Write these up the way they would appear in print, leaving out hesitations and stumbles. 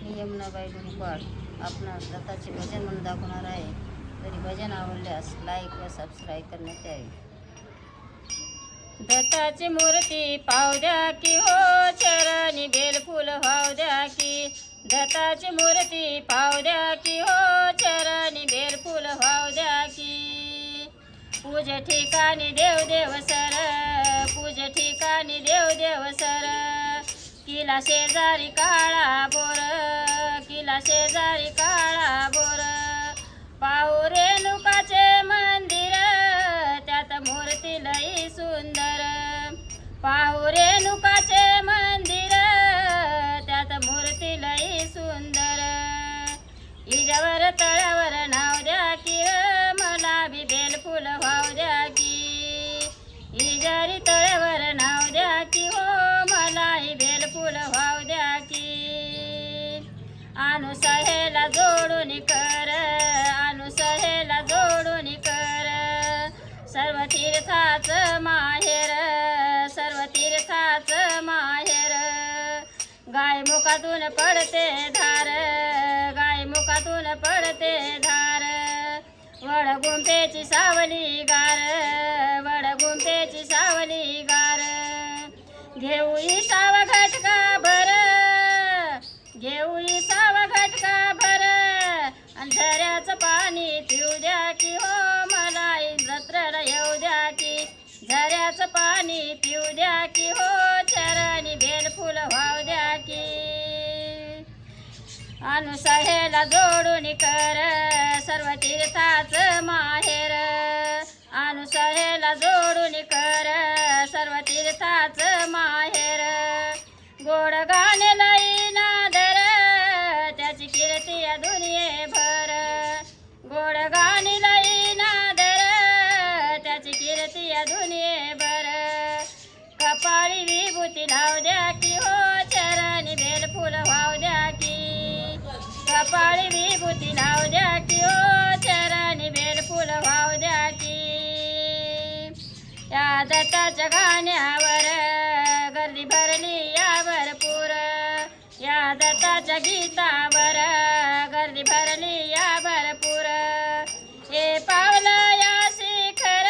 मी यमुनाबाई डुंपाड आपणास दत्ताचे भजन म्हणून दाखवणार आहे. तरी भजन आवडल्यास लाईक व सबस्क्राईब करण्यात यावे. दत्ताची मूर्ती पाव द्या की हो, चरणी बेलफूल वाहू द्या की. दत्ताची मूर्ती पाव द्या की हो, चरणी बेलफूल वाहू द्या की. पूज ठिकाणी देव देव सर, पूज ठिकाणी देव देव सर. किला शेजारी काळा बोर, किला शेजारी काळा बोर. पाहू रेणुकाचे मंदिर, त्यात मूर्ती लई सुंदर. पाहू रेणुकाचे मंदिर, त्यात मूर्ती लई सुंदर. इजावर तळावर नाव द्या की, मला बी बेलफूल वाहू द्या की. इजारी तळावर नाव द्या की हो, मलाही बेलफूल वाहू द्या की. अनुसहेला जोडून कर, अनुसहेला जोडून कर. सर्व तीर्थाचं माहेर, सर्व तीर्थाचं माहेर. गाय मुखातून पडते धार, गाय मुखातून पडते धार. वडगुंपेची सावली गार, वडगुंपेची सावली गार. घेऊ सावा घटका भर, घेऊ सावा घटका भर. झऱ्याचं पाणी पिऊ द्या की हो, मला जत्रेला येऊ द्या की. झऱ्याचं पाणी पिऊ द्या की हो, चरणी बेलफूल वाहू द्या की. अनुसहेला जोडून कर, सर्व तीर्थाचं माहेर. अनुसहेला जोडून कर, सर्व तीर्थाचं माहेर. गोड गाणे लई नादर, त्याची कीर्ती या दुनियेभर. गोड गाणे लई नादर, त्याची कीर्ती या दुनियेभर. कपाळी विभूती लावू द्या की हो, चरणी बेलफूल वाहू द्या की. कपाळी विभूती लावू द्या की हो, चरणी बेलफूल वाहू द्या की. या दत्ताच्या गाण्यावर गर्दी भरली या भरपूर. या दत्ताच्या गीतावर गर्दी भरली या भरपूर. हे पावलं या शिखर,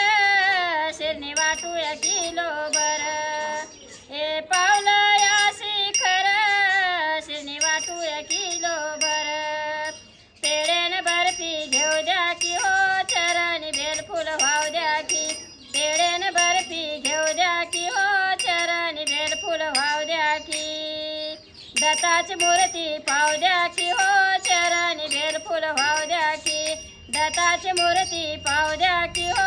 शिरणी वाटूया किलोभर. हे पावलं या शिखर, शिरणी वाटूया किलोभर. पेढेन बर्फी घेऊ द्या की हो, चरणी बेलफूल वाहू द्या की. पेढेन बर्फी घेऊ द्या की हो, चरणी बेलफूल वाहू द्या की. दत्ताची मूर्ती पाव द्या की हो, चरणी बेलफूल वाहू द्या की. दत्ताची मूर्ती पाव द्या की हो,